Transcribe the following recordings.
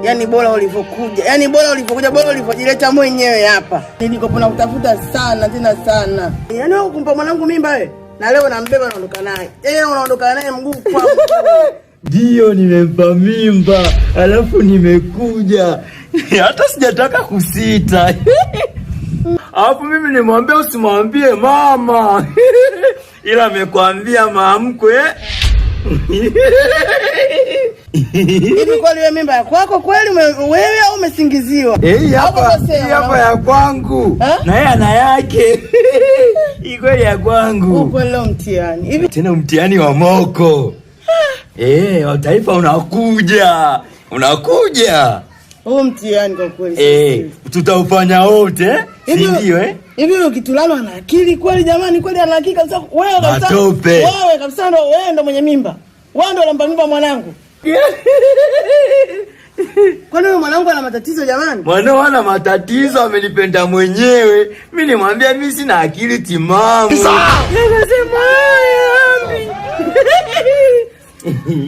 Yaani bora ulivyokuja. Yaani bora ulivyokuja, bora ulivyojileta mwenyewe hapa. Nilikopo na kutafuta sana tena sana. Yaani wewe kumpa mwanangu mimba wewe. Na leo nambeba naondoka naye. Yeye unaondoka naye mguu kwa mguu. Ndio nimempa mimba, alafu nimekuja. Hata sijataka kusita. Alafu mimi nimwambia usimwambie mama. Ila amekwambia mamkwe. Hivi kweli wewe mimba ya kwako kweli wewe au umesingiziwa? Hapa ya kwangu. Na yeye ana yake. Hii kweli ya kwangu. Uko leo mtihani. Hivi tena mtihani wa moko. Wa taifa unakuja. Huu mtihani kwa kweli. Tutaufanya wote, si ndio Hivi ukitulalo ana akili kweli jamani, kweli ana akili kabisa. Wewe kabisa. Wewe kabisa ndo wewe ndo mwenye mimba. Wewe ndo unampa mimba mwanangu. Kwani wewe mwanangu ana matatizo jamani? Mwanao ana matatizo, amenipenda mwenyewe. Mimi nimwambia mimi sina akili timamu. Nasema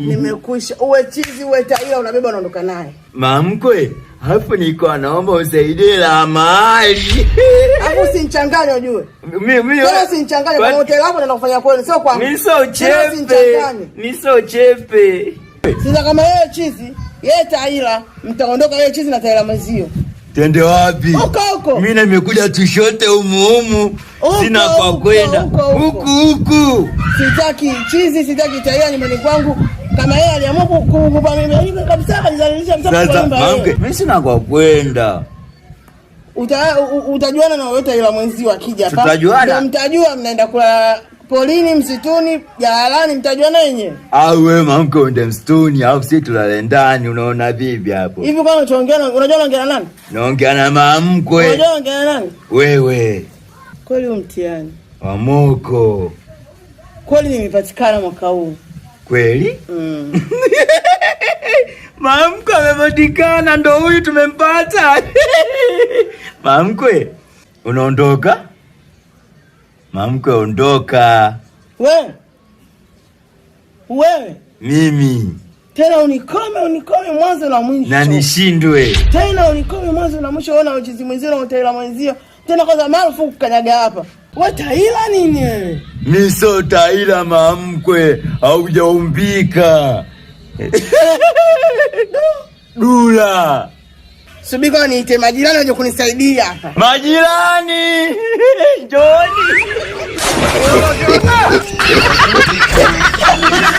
nimekwisha. Uwe chizi uwe taila unabeba unaondoka naye. Mamkwe, hapo niko naomba usaidie la mali. Hapo usinichanganye ujue. Mimi usinichanganye kwa hotel hapo na kufanya kweli sio kwangu. Mimi sio chepe. Sasa kama yeye chizi, yeye taila, mtaondoka yeye chizi na taila mazio. Tende wapi? Huko. Mimi nimekuja tushote humu. Sina kwa kwenda. Huku. Sitaki chizi, sitaki taila nyumbani kwangu. Kama yeye aliamua kukupa mimi kabisa kanizalisha mtoto kwa nyumba yake. Mimi sina kwa kwenda. Utajuana na wewe ila mwenzio akija hapa. Tutajuana. Mtajua mnaenda kula polini, msituni, jalalani, mtajuana wenyewe. Au wewe mamke uende msituni au sisi tulale ndani, unaona bibi hapo. Hivi kama unaongea unajua unaongea nani? Naongea na mamkwe. Unajua unaongea nani? Wewe. Kweli mtihani wa moko. Kweli nimepatikana mwaka huu. Kweli? Mamkwe amepatikana, ndo huyu tumempata. Mamkwe, unaondoka? Mamkwe ondoka. Wewe? Mimi. Tena unikome mwanzo na mwisho. Na nishindwe. Tena unikome mwanzo na mwisho, ona uchizi mwenzio na utaila mwenzio. Tena kwanza marufuku kanyaga hapa. Wewe taila nini wewe? Mimi sio taila mamkwe, haujaumbika. Dula. Subika niite majirani waje kunisaidia hapa. Majirani! Njoni.